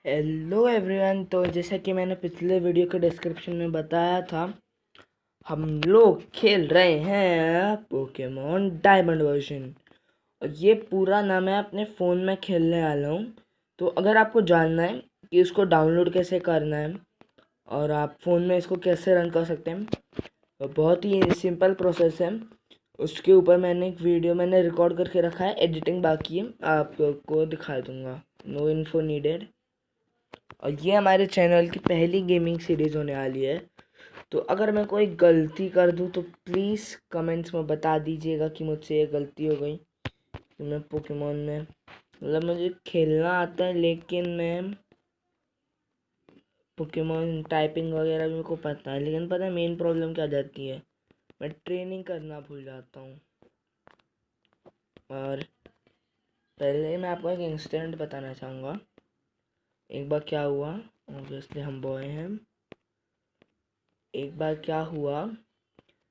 Hello everyone. तो जैसा कि मैंने पिछले वीडियो के डिस्क्रिप्शन में बताया था, हम लोग खेल रहे हैं पोकेमॉन डायमंड वर्जन। और ये पूरा नाम है, अपने फ़ोन में खेलने वाला हूँ। तो अगर आपको जानना है कि इसको डाउनलोड कैसे करना है और आप फ़ोन में इसको कैसे रन कर सकते हैं, तो बहुत ही सिंपल प्रोसेस है। उसके ऊपर मैंने एक वीडियो रिकॉर्ड करके रखा है, एडिटिंग बाकी है, आपको दिखा दूंगा। No info needed. और ये हमारे चैनल की पहली गेमिंग सीरीज़ होने वाली है। तो अगर मैं कोई गलती कर दूं तो प्लीज़ कमेंट्स में बता दीजिएगा कि मुझसे ये गलती हो गई। तो मैं पोकेमॉन में मुझे खेलना आता है, लेकिन मैं पोकेमॉन टाइपिंग वगैरह भी मेरे को पता है, लेकिन पता है मेन प्रॉब्लम क्या जाती है, मैं ट्रेनिंग करना भूल जाता हूँ। और पहले मैं आपको एक इंसिडेंट बताना चाहूँगा। एक बार क्या हुआ, ऑब्वियसली हम बॉय हैं। एक बार क्या हुआ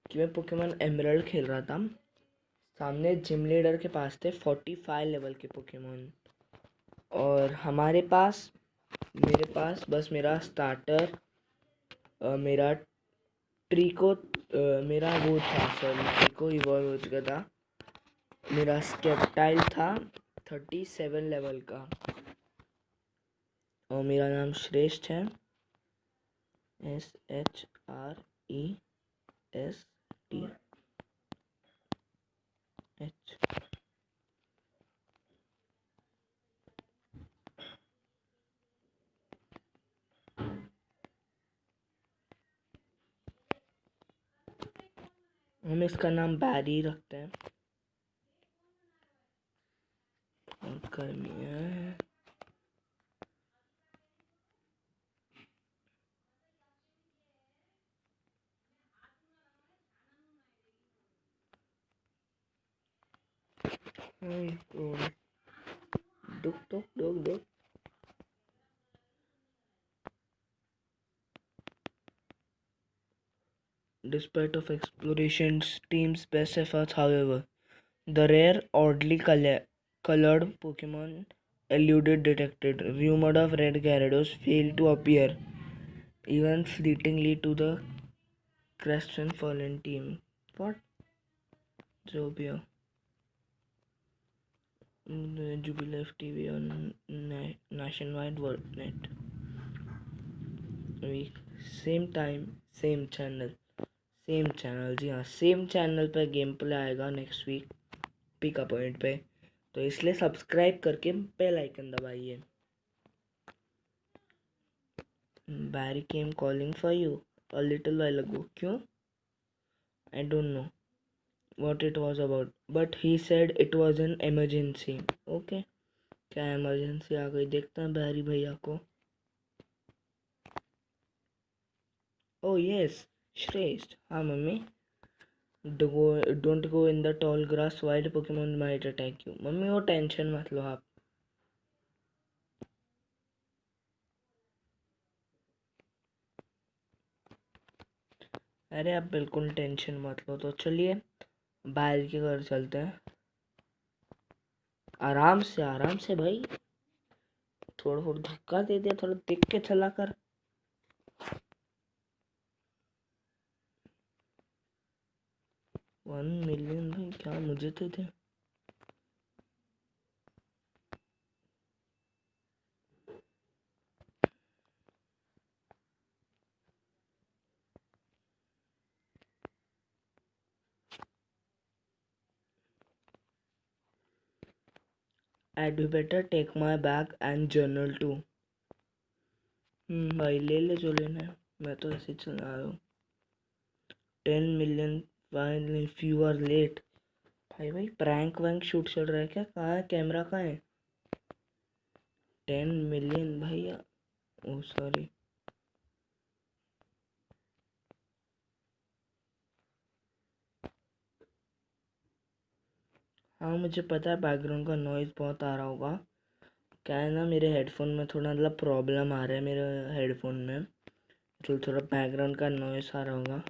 कि मैं पोकेमॉन एमराल्ड खेल रहा था। सामने जिम लीडर के पास थे 45 लेवल के पोकेमॉन, और मेरे पास बस मेरा स्टार्टर, मेरा ट्रिको, मेरा वो था, सॉरी, ट्रिको इवॉल्व हो चुका था। मेरा स्केप्टाइल था 37 लेवल का, और मेरा नाम श्रेष्ठ है, SHRESTH। हम इसका नाम बैरी रखते हैं। गर्मी है। दुख दुख दुख दुख। Despite of exploration's team's best efforts, however, the rare, oddly colored Pokemon eluded detected. Rumored of red Gyarados failed to appear, even fleetingly, to the Crest and Fallen team. What? Zobia. Jubilee TV on Nationwide WorldNet. Week. Same time, same channel. जी हाँ, same channel पर game play आएगा next week Pika point पे। तो इसलिए subscribe करके bell icon दबाइए। Barry came calling for you a little while ago. क्यों? I don't know what it was about, but he said it was an emergency. Okay, क्या emergency आ गई, देखते हैं बैरी भैया को। ओ यस, श्रेष्ठ। हाँ mummy, don't go in the tall grass, wild Pokemon might attack you। Mummy वो टेंशन मत लो आप। अरे आप बिल्कुल टेंशन मत लो। तो चलिए बाहर के घर चलते हैं। आराम से भाई, थोड़ा थोड़ा धक्का दे दिया, थोड़ा देख के चला कर। $1 मिलियन भाई, क्या मुझे तो थे। I'd better take my bag and journal too। भाई ले ले जो लेना है, मैं तो ऐसे चला रहा हूँ। 10 million finally, if you are late. भाई भाई प्रैंक वैंक शूट चल रहा है क्या? कहाँ है कैमरा, कहाँ है? 10 मिलियन भैया, ओ सॉरी। हाँ मुझे पता है बैकग्राउंड का नॉइज़ बहुत आ रहा होगा। क्या है ना, मेरे हेडफोन में थोड़ा प्रॉब्लम आ रहा है, मेरे हेडफोन में तो थोड़ा बैकग्राउंड का नॉइस आ रहा होगा।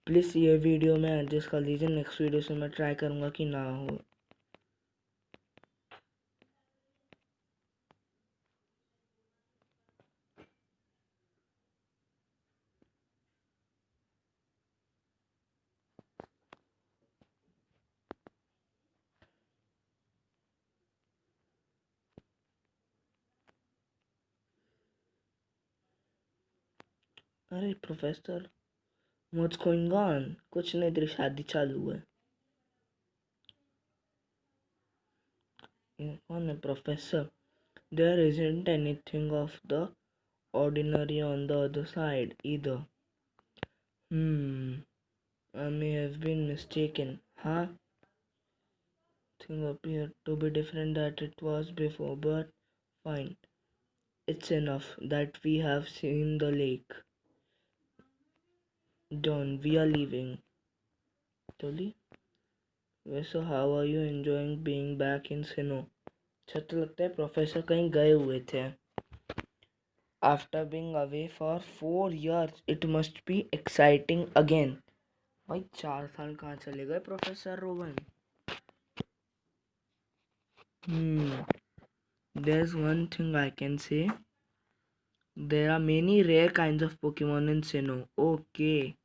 प्लीज़ ये वीडियो में एडजस्ट कर लीजिए, नेक्स्ट वीडियो से मैं ट्राई करूँगा कि ना हो। अरे प्रोफेसर, व्हाट्स गोइंग ऑन? कुछ नहीं, तेरी शादी चालू है। ये कौन है professor? There isn't anything of the ordinary on the other side either. I may have been mistaken. Huh? Thing appeared to be different that it was before, but fine. It's enough that we have seen the lake. Done. We are leaving. Totally. So how are you enjoying being back in Sino? अच्छा तो लगता है professor कहीं गए हुए थे. After being away for 4 years, it must be exciting again. भाई 4 साल कहाँ चले गए professor Rowan? There's one thing I can say. There are many rare kinds of Pokemon in Sinnoh. Okay.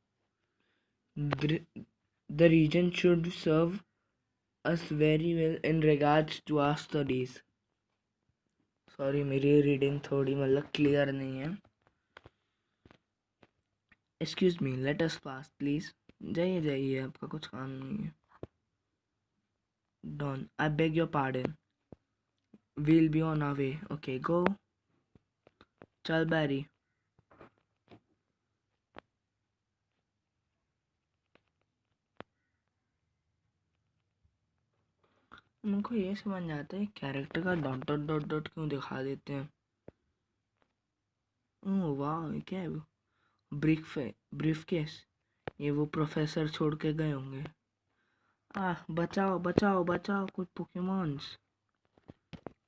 The region should serve us very well in regards to our studies. Sorry, मेरी reading थोड़ी मतलब clear नहीं है. Excuse me, let us pass, please. जाइए जाइए, आपका कुछ काम नहीं है. Don, I beg your pardon. We'll be on our way. Okay, go. चल बैरी. उनको ये समझ आता है कैरेक्टर का डॉट डॉट डॉट डॉट क्यों दिखा देते हैं. ओह वाह, क्या है वो? Brief case. ये वो प्रोफेसर छोड़ के गए होंगे. बचाओ बचाओ बचाओ कुछ पोकेमॉन्स.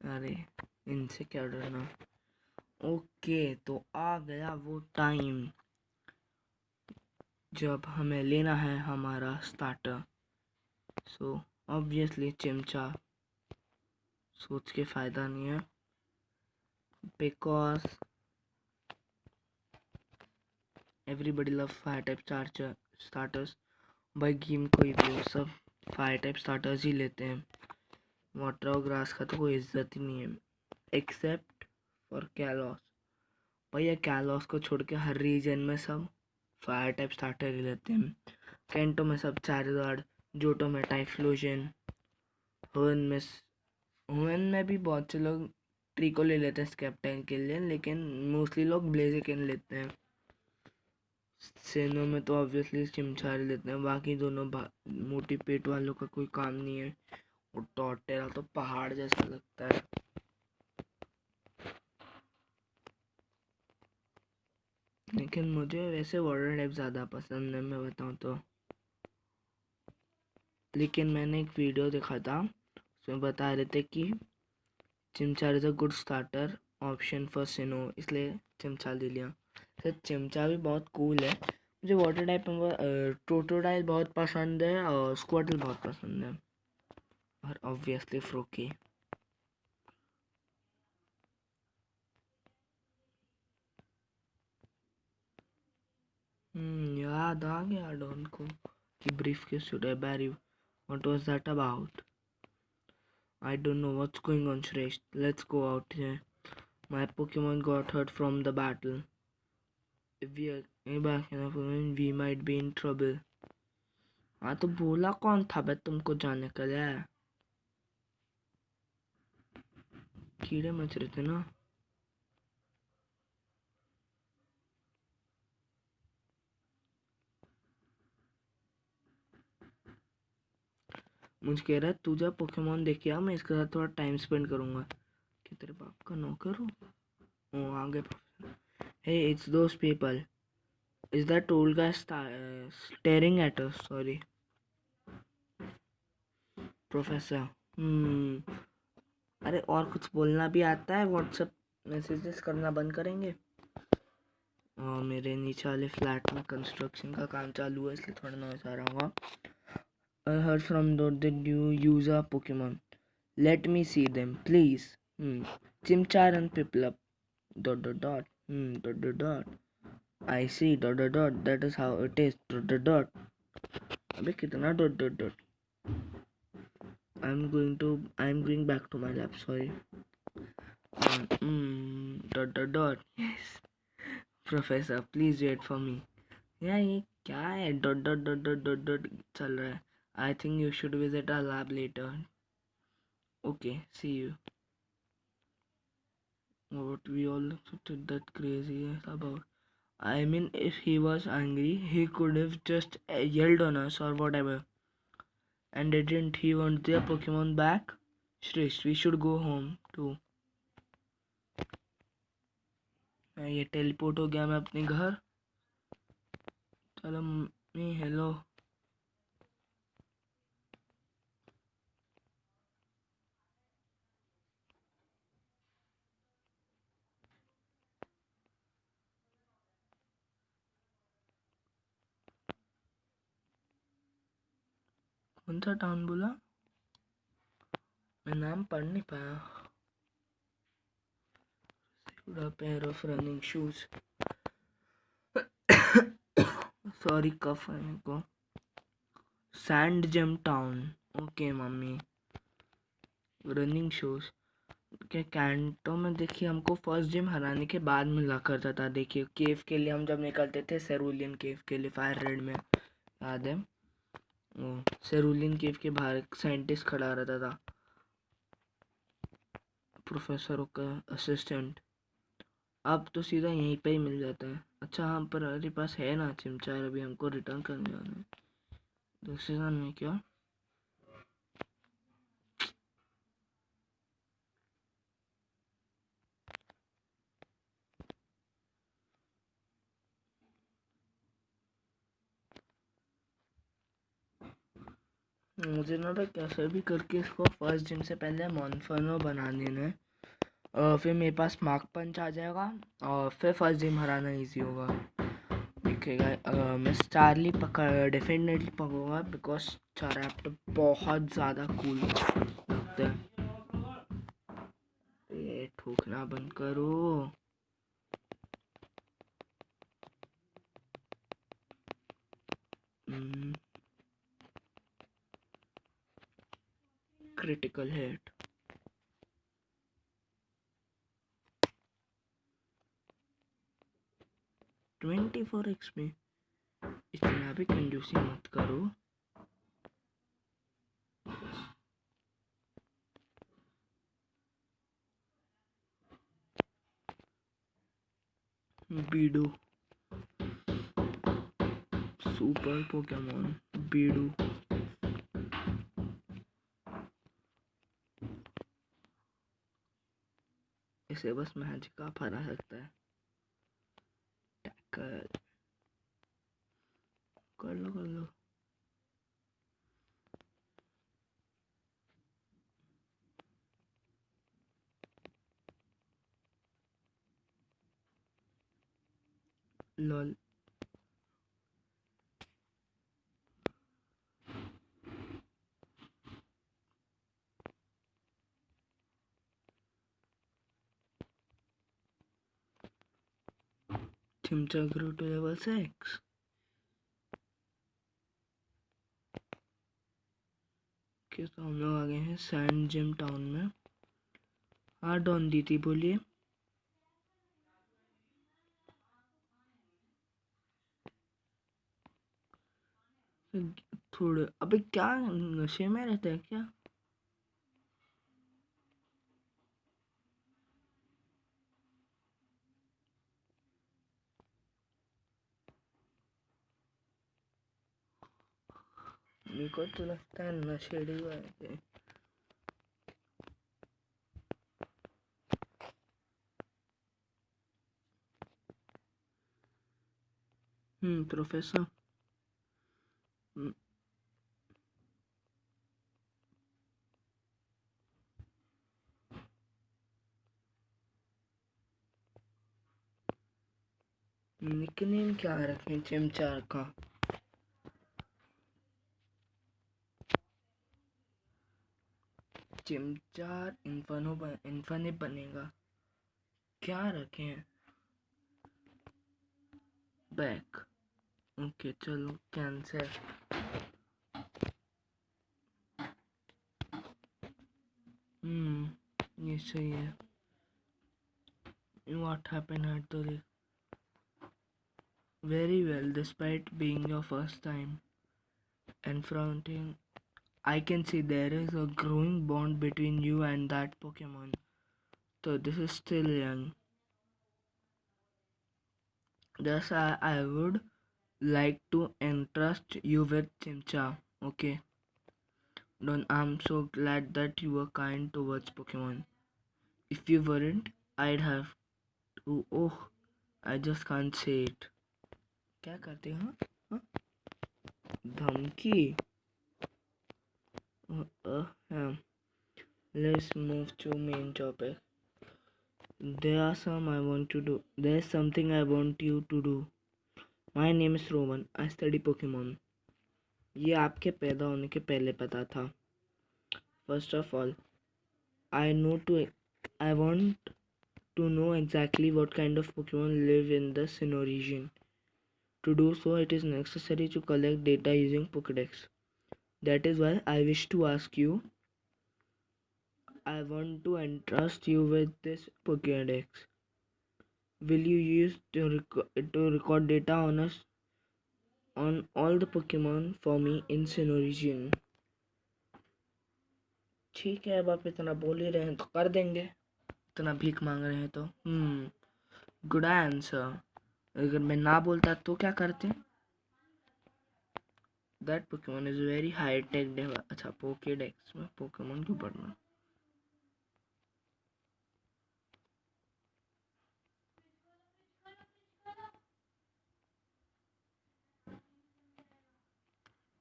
अरे इनसे क्या डरना. ओके, तो आ गया वो टाइम जब हमें लेना है हमारा स्टार्टर. So obviously चिमचा. सोच के फायदा नहीं है, because everybody love fire type starters. भाई गेम कोई भी हो, सब फायर टाइप स्टार्टर्स ही लेते हैं. वाटर और ग्रास का तो कोई इज्जत ही नहीं है, एक्सेप्ट फॉर कैलॉस. भैया कैलॉस को छोड़ के हर रीजन में सब फायर टाइप स्टार्टर ही लेते हैं. कैंटो में सब चार्जर्ड, जोटो में टाइफ्लोजन, हुन में भी बहुत से लोग ट्रिको ले लेते हैं स्केप्टाइन के लिए, लेकिन मोस्टली लोग ब्लेजिकन लेते हैं. सेनो में तो ऑब्वियसली चिमचारे लेते हैं. बाकी दोनों मोटी पेट वालों का कोई काम नहीं है. और टॉर्टेरा तो पहाड़ जैसा लगता है. लेकिन मुझे वैसे वाटर टाइप ज़्यादा पसंद है, मैं बताऊँ तो. लेकिन मैंने एक वीडियो देखा था, उसमें बता रहे थे कि Chimchar is a good starter option for Sinnoh, इसलिए चिमचा ले लिया. तो चिमचा भी बहुत कूल है. मुझे वाटर टाइप में टोटोडाइल बहुत पसंद है और स्क्वाटल बहुत पसंद है, और ऑब्वियसली फ्रोकी. याद आ गया डॉन को कि brief case should I bury you? What was that about? I don't know what's going on, Shresh. Let's go out here. My Pokemon got hurt from the battle. If we are back in a we might be in trouble. हाँ तो बोला कौन था बे तुमको जाने के लिए? कीड़े मच रहे थे ना. मुझे कह रहा है तू जा पोकेमॉन देख के आ, मैं इसके साथ थोड़ा टाइम स्पेंड करूंगा. कि तेरे बाप का नौकर हूँ. ओ आ गए. Hey, it's those people. Is that old guy staring at us? Sorry. Professor. अरे और कुछ बोलना भी आता है? व्हाट्सएप मैसेजेस करना बंद करेंगे? मेरे नीचे वाले फ्लैट में कंस्ट्रक्शन का काम चालू है, इसलिए थोड़ा नॉइस आ रहा होगा. I heard from Dot that you use a Pokemon. Let me see them, please. Chimchar and Piplup. Dot dot dot. Dot dot dot. I see. Dot dot dot. That is how it is. Dot dot dot. अबे कितना dot dot dot. I'm going back to my lab. Sorry. Dot dot dot. Yes. Professor please wait for me. यार ये क्या है, dot dot dot dot dot dot चल रहा है। I think you should visit our lab later. Okay see you. What we all did that crazy about. I mean, if he was angry, he could have just yelled on us or whatever. And didn't he want their Pokemon back? Shrish, we should go home too. ये teleport हो गया मैं अपने घर। चलो mummy hello. कौन सा town बोला? मैं नाम पढ़ नहीं पाया। A pair of running shoes. Sorry cough है मेरे को। Sandgem town. Okay mummy. Running shoes के कैंटो में देखिए हमको फर्स्ट जिम हराने के बाद मिला करता था। देखिए केव के लिए हम जब निकलते थे, सेरुलियन केव के लिए फायर रेड में, याद है? सेरुलियन केव के बाहर एक साइंटिस्ट खड़ा रहता था, प्रोफेसर का असिस्टेंट। अब तो सीधा यहीं पे ही मिल जाता है। अच्छा हाँ, पर हमारे पास है ना चिमचार, अभी हमको रिटर्न करने जाना है। दूसरे साल में क्या? मुझे ना भाई कैसे भी करके इसको फर्स्ट जिम से पहले मॉन्फर्नो बना देना है, और फिर मेरे पास मार्क पंच आ जाएगा और फिर फर्स्ट जिम हराना इजी होगा। दिखेगा मैं स्टारली डेफिनेटली पकड़ूंगा, बिकॉज चारैप्टर बहुत ज़्यादा कूल लगता है। ये ठोकना बंद करो। Critical hit. ट्वेंटी 4x में इतना भी कंजूसी मत करो। Baidu super Pokemon Baidu. इसे बस मैजिक हरा सकता है। टैकल कर लो कर लो। Lol. Chimchar grow to level 6। Okay तो हम लोग आ गए हैं सैंड जिम टाउन में। हाँ डॉन दीदी बोलिए। थोड़े अबे क्या नशे में रहता है क्या? मेरे को तो लगता है नशेड़ी है। प्रोफेसर। निकनेम क्या रखें चिमचार का? चिमचार इन्फाने बनेगा। क्या रखें? बैक। ओके चलो कैंसर। ये सही है। What happened at the very well despite being your first time confronting. I can see there is a growing bond between you and that Pokemon. So this is still young. Thus I would like to entrust you with Chimcha. Okay. Don, I'm so glad that you were kind towards Pokemon. If you weren't, I'd have to. Oh, I just can't say it. क्या करते हैं हाँ? हाँ? धमकी. Yeah. Let's move to main topic. There's something I want you to do. My name is Roman. I study Pokemon. ये आपके पैदा होने के पहले पता था. First of all, I want to know exactly what kind of Pokemon live in the Sinnoh region. To do so, it is necessary to collect data using Pokédex. That is why I wish to ask you. I want to entrust you with this Pokédex. Will you use to record data on all the Pokemon for me in Sinnoh region? ठीक है, अब आप इतना बोल ही रहे हैं तो कर देंगे. इतना भीख मांग रहे हैं तो. Good answer. अगर मैं ना बोलता तो क्या करते? That Pokemon is very high tech. अच्छा, पोकेडेक्स में पोकेमोन क्यों पढ़ना?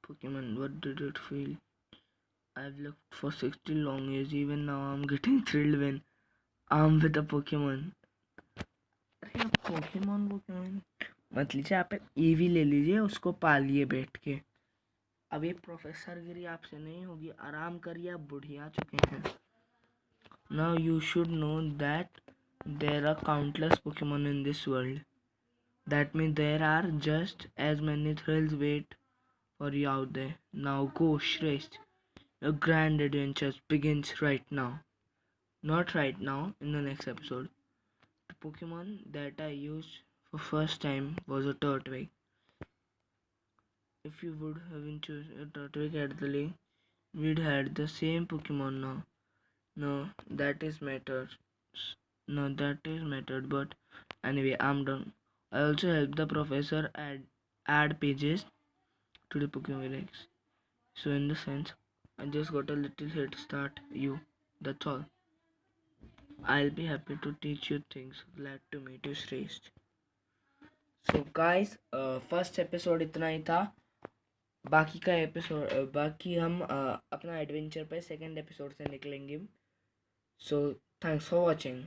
Pokemon, what did it feel? I've looked for 60 long years. Even now I'm getting thrilled when I'm with a Pokemon. अरे Pokemon मत लीजिए, आप ईवी ले लीजिए, उसको पालिए बैठ के. अब ये प्रोफेसर गिरी आपसे नहीं होगी. आराम करिए, आप बुढ़िया चुके हैं. Now you should know that there are countless Pokemon in this world. That means there are just as many thrills wait for you out there. Now go, Shresh. Your grand adventure begins right now. Not right now, in the next episode. The Pokemon that I used for first time was a Turtwig. If you would have chosen a Turtwig at the lake, we'd had the same Pokemon now. No, that is mattered. No, that is mattered. But anyway, I'm done. I also helped the professor add pages to the Pokédex. So in the sense, I just got a little head start. That's all. I'll be happy to teach you things. Glad to meet you, Shrestha. So guys, first episode इतना ही था. बाकी हम अपना adventure पे second episode से निकलेंगे. So thanks for watching.